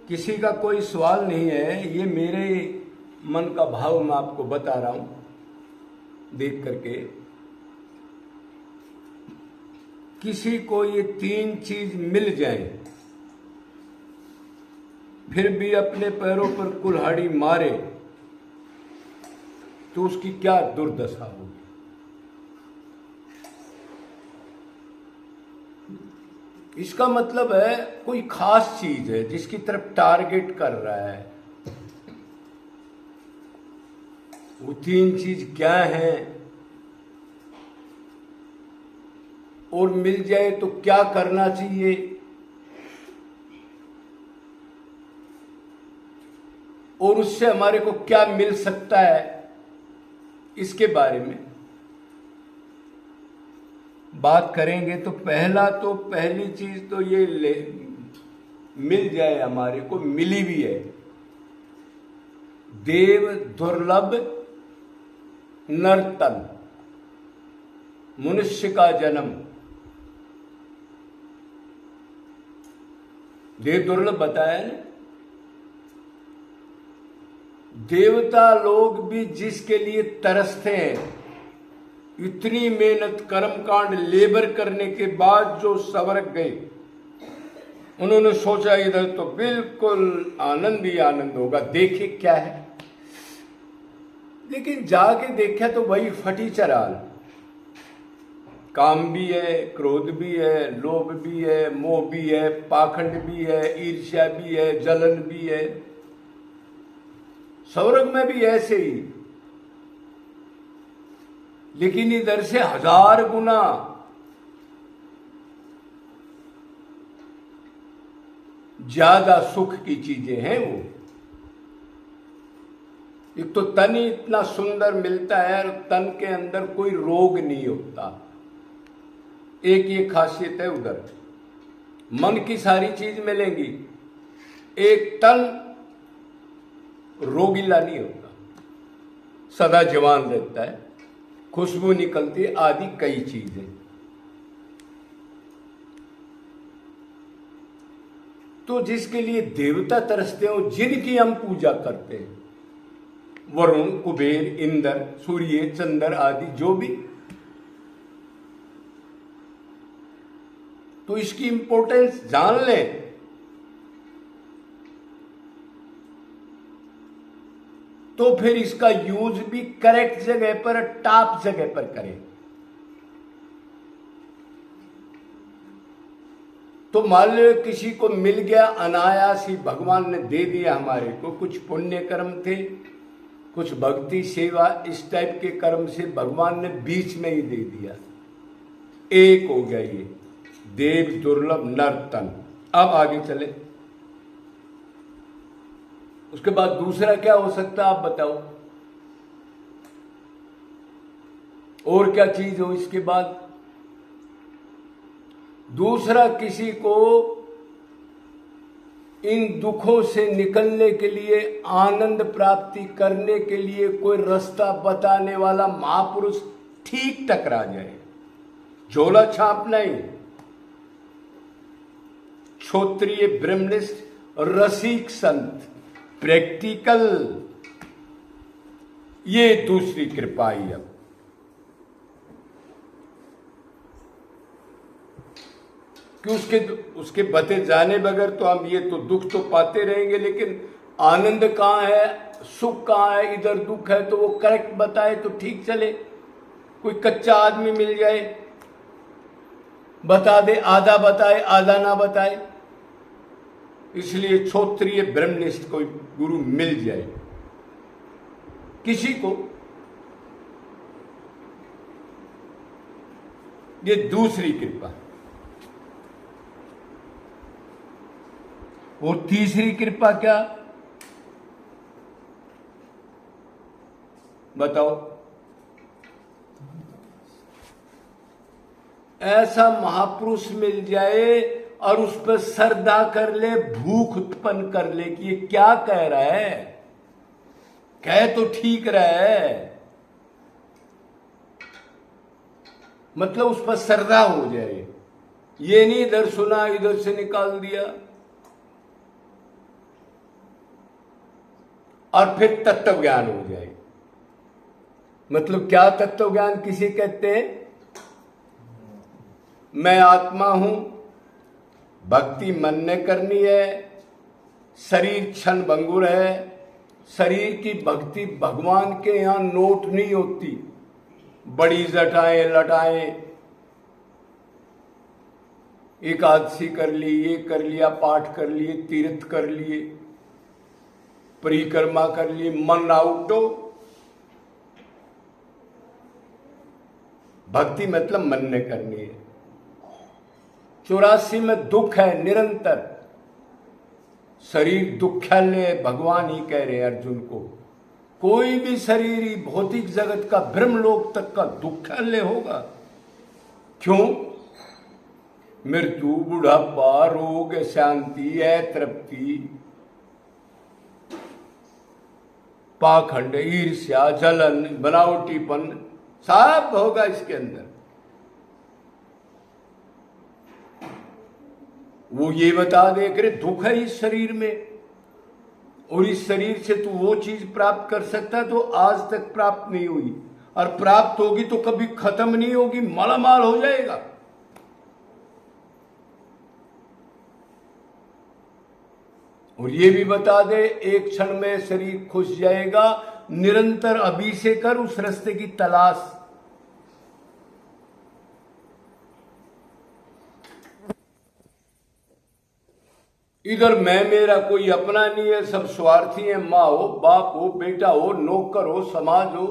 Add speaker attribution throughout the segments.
Speaker 1: किसी का कोई सवाल नहीं है, ये मेरे मन का भाव मैं आपको बता रहा हूं देख करके। किसी को ये तीन चीज मिल जाए फिर भी अपने पैरों पर कुल्हाड़ी मारे तो उसकी क्या दुर्दशा होगी। इसका मतलब है कोई खास चीज है जिसकी तरफ टारगेट कर रहा है। वो तीन चीज क्या है और मिल जाए तो क्या करना चाहिए, और उससे हमारे को क्या मिल सकता है, इसके बारे में बात करेंगे। तो पहली चीज तो ये मिल जाए, हमारे को मिली भी है। देव दुर्लभ नर्तन, मनुष्य का जन्म। देव दुर्लभ बताया ना। देवता लोग भी जिसके लिए तरसते हैं, इतनी मेहनत कर्मकांड लेबर करने के बाद जो स्वर्ग गए, उन्होंने सोचा इधर तो बिल्कुल आनंद ही आनंद होगा, देखे क्या है। लेकिन जाके देखा तो वही फटी चराल। काम भी है, क्रोध भी है, लोभ भी है, मोह भी है, पाखंड भी है, ईर्ष्या भी है, जलन भी है। स्वर्ग में भी ऐसे ही, लेकिन इधर से 1000 गुना ज्यादा सुख की चीजें हैं वो। एक तो तन ही इतना सुंदर मिलता है और तन के अंदर कोई रोग नहीं होता। एक ये खासियत है उधर। मन की सारी चीज मिलेंगी, एक तन रोगीला नहीं होता, सदा जवान रहता है, खुशबू निकलती आदि कई चीजें। तो जिसके लिए देवता तरसते हो, जिनकी हम पूजा करते हैं, वरुण, कुबेर, इंद्र, सूर्य, चंद्र आदि जो भी, तो इसकी इंपॉर्टेंस जान लें। तो फिर इसका यूज भी करेक्ट जगह पर, टॉप जगह पर करें। तो मान लो किसी को मिल गया अनायास ही, भगवान ने दे दिया हमारे को, कुछ पुण्य कर्म थे, कुछ भक्ति सेवा, इस टाइप के कर्म से भगवान ने बीच में ही दे दिया। एक हो गया ये देव दुर्लभ नर्तन। अब आगे चले, उसके बाद दूसरा क्या हो सकता है आप बताओ, और क्या चीज हो इसके बाद। दूसरा, किसी को इन दुखों से निकलने के लिए, आनंद प्राप्ति करने के लिए कोई रास्ता बताने वाला महापुरुष ठीक टकरा जाए। झोला छाप नहीं, क्षोत्रिय ब्रह्मनिष्ठ रसिक संत, प्रैक्टिकल, ये दूसरी कृपा ही। अब कि उसके बते जाने बगैर तो हम ये तो दुख तो पाते रहेंगे, लेकिन आनंद कहाँ है, सुख कहाँ है, इधर दुख है, तो वो करेक्ट बताए तो ठीक चले। कोई कच्चा आदमी मिल जाए, बता दे, आधा बताए आधा ना बताए। इसलिए क्षोत्रिय ब्रह्मनिष्ठ कोई गुरु मिल जाए किसी को, ये दूसरी कृपा। और तीसरी कृपा क्या बताओ। ऐसा महापुरुष मिल जाए और उस पर श्रद्धा कर ले, भूख उत्पन्न कर ले कि ये क्या कह रहा है, कह तो ठीक रहा है, मतलब उस पर श्रद्धा हो जाए। ये नहीं इधर सुना इधर से निकाल दिया। और फिर तत्व ज्ञान हो जाएगा। मतलब क्या तत्व ज्ञान किसे कहते हैं? मैं आत्मा हूं, भक्ति मन ने करनी है, शरीर क्षण भंगुर है, शरीर की भक्ति भगवान के यहां नोट नहीं होती, बड़ी जटाएं लटाएं, एकादशी कर ली, ये कर लिया, पाठ कर लिए, तीर्थ कर लिए, परिक्रमा कर ली, मन आउटो। भक्ति मतलब मन ने करनी है। 84 में दुख है निरंतर, शरीर दुख्यालय है, भगवान ही कह रहे हैं अर्जुन को। कोई भी शरीर ही भौतिक जगत का ब्रह्मलोक तक का दुख्यालय होगा। क्यों? मृत्यु, बुढ़ापा, रोग, शांति है, तृप्ति, पाखंड, ईर्ष्या, जलन, बनावटीपन सब होगा इसके अंदर। वो ये बता दे कि दुख है इस शरीर में, और इस शरीर से तू वो चीज प्राप्त कर सकता है तो आज तक प्राप्त नहीं हुई, और प्राप्त होगी तो कभी खत्म नहीं होगी, मालामाल हो जाएगा। और ये भी बता दे एक क्षण में शरीर खुश जाएगा। निरंतर अभी से कर उस रास्ते की तलाश। इधर मैं मेरा कोई अपना नहीं है, सब स्वार्थी है। माँ हो, बाप हो, बेटा हो, नौकर हो, समाज हो,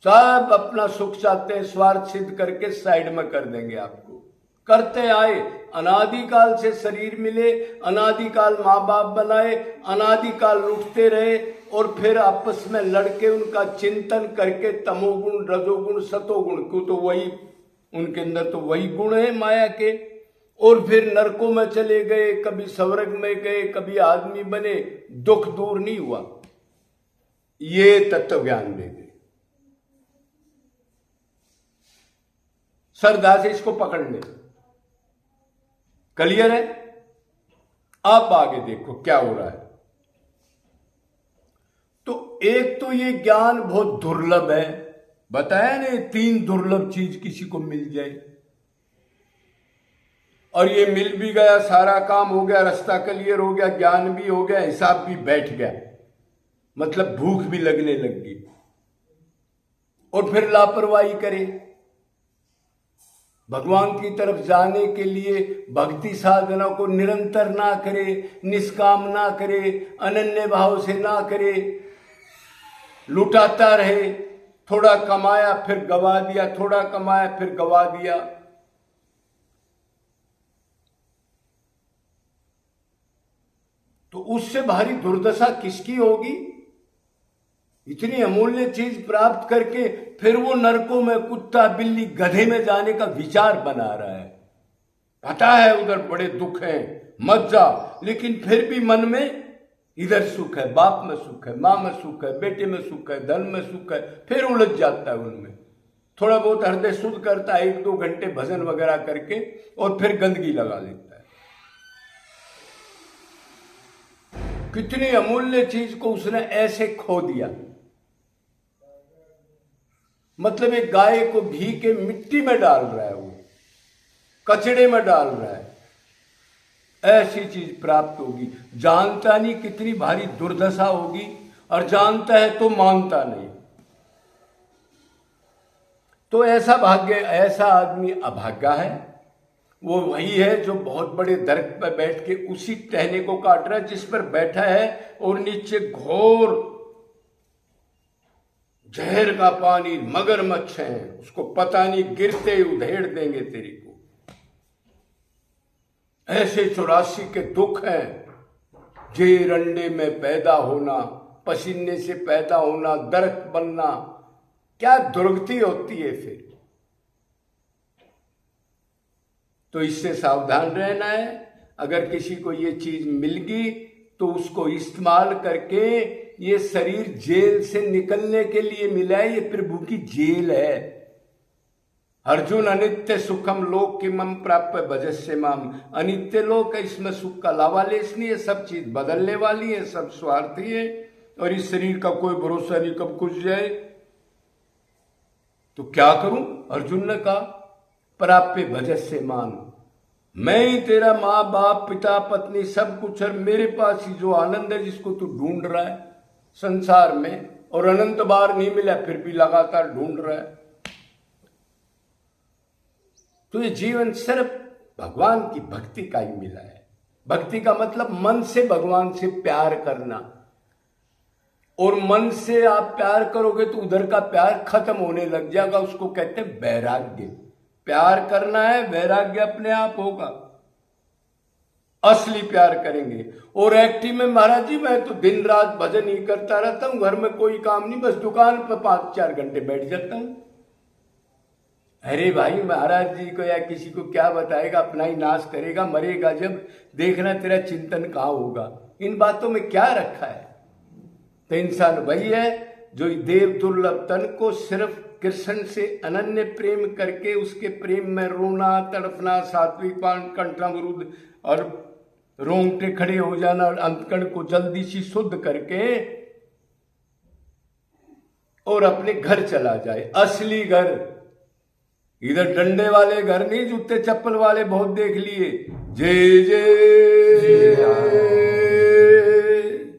Speaker 1: सब अपना सुख चाहते हैं, स्वार्थ सिद्ध करके साइड में कर देंगे आपको। करते आए, अनादिकाल से शरीर मिले, अनादिकाल माँ बाप बनाए, अनादिकाल लुटते रहे, और फिर आपस में लड़के उनका चिंतन करके तमोगुण, रजोगुण, सतोगुण को तो वही उनके अंदर तो वही गुण है माया के, और फिर नरकों में चले गए, कभी स्वर्ग में गए, कभी आदमी बने, दुख दूर नहीं हुआ। ये तत्व ज्ञान दे दे, श्रद्धा से इसको पकड़ ले। क्लियर है? आप आगे देखो क्या हो रहा है। तो एक तो ये ज्ञान बहुत दुर्लभ है, बताया ना, 3 दुर्लभ चीज किसी को मिल जाए, और ये मिल भी गया, सारा काम हो गया, रास्ता क्लियर हो गया, ज्ञान भी हो गया, हिसाब भी बैठ गया, मतलब भूख भी लगने लग गई, और फिर लापरवाही करे। भगवान की तरफ जाने के लिए भक्ति साधना को निरंतर ना करे, निष्काम ना करे, अनन्य भाव से ना करे, लुटाता रहे, थोड़ा कमाया फिर गवा दिया, थोड़ा कमाया फिर गवा दिया। तो उससे भारी दुर्दशा किसकी होगी? इतनी अमूल्य चीज प्राप्त करके फिर वो नरकों में कुत्ता, बिल्ली, गधे में जाने का विचार बना रहा है। पता है उधर बड़े दुख हैं, मत जा, लेकिन फिर भी मन में इधर सुख है, बाप में सुख है, माँ में सुख है, बेटे में सुख है, धन में सुख है, फिर उलझ जाता है उनमें। थोड़ा बहुत हृदय शुद्ध करता है, 1-2 घंटे भजन वगैरह करके, और फिर गंदगी लगा लेता है। कितनी अमूल्य चीज को उसने ऐसे खो दिया। मतलब एक गाय को भी के मिट्टी में डाल रहा है, वो कचड़े में डाल रहा है, ऐसी चीज प्राप्त होगी। जानता नहीं कितनी भारी दुर्दशा होगी, और जानता है तो मानता नहीं। तो ऐसा भाग्य, ऐसा आदमी अभागा है। वो वही है जो बहुत बड़े दरख्त पर बैठ के उसी टहने को काट रहा है जिस पर बैठा है, और नीचे घोर जहर का पानी, मगरमच्छ है, उसको पता नहीं, गिरते उधेड़ देंगे तेरी को। ऐसे 84 के दुख हैं। जेर अंडे में पैदा होना, पसीने से पैदा होना, दरख्त बनना, क्या दुर्गति होती है फिर। तो इससे सावधान रहना है। अगर किसी को ये चीज मिल गई तो उसको इस्तेमाल करके, ये शरीर जेल से निकलने के लिए मिला है, ये प्रभु की जेल है। अर्जुन अनित्य सुखम लोक किमम प्राप्य भजस्य माम। अनित्य लोक है, इसमें सुख का लावालेश नहीं है, सब चीज बदलने वाली है, सब स्वार्थी है। और इस शरीर का कोई भरोसा नहीं, कब कुछ जाए, तो क्या करूं? अर्जुन ने कहा, प्राप्य भजस्य मान, मैं ही तेरा माँ बाप पिता पत्नी सब कुछ, और मेरे पास ही जो आनंद है जिसको तू ढूंढ रहा है संसार में, और अनंत बार नहीं मिला फिर भी लगातार ढूंढ रहा है। तो ये जीवन सिर्फ भगवान की भक्ति का ही मिला है। भक्ति का मतलब मन से भगवान से प्यार करना, और मन से आप प्यार करोगे तो उधर का प्यार खत्म होने लग जाएगा, उसको कहते हैं वैराग्य। प्यार करना है, वैराग्य अपने आप होगा, असली प्यार करेंगे। और एक्टिव में महाराज जी मैं तो दिन रात भजन ही करता रहता हूं, घर में कोई काम नहीं, बस दुकान पर 5-4 घंटे बैठ जाता हूं। अरे भाई, महाराज जी को या किसी को क्या बताएगा, अपना ही नाश करेगा, मरेगा जब, देखना तेरा चिंतन कहां होगा। इन बातों में क्या रखा है? तो इंसान वही है जो देव दुर्लभ तन को सिर्फ कृष्ण से अनन्य प्रेम करके उसके प्रेम में रोना, तड़पना, सात्विक पान, कंठावरुद्ध और रोंगटे खड़े हो जाना, और अंतकण को जल्दी सी शुद्ध करके और अपने घर चला जाए। असली घर, इधर डंडे वाले घर नहीं, जूते चप्पल वाले बहुत देख लिए। जय जय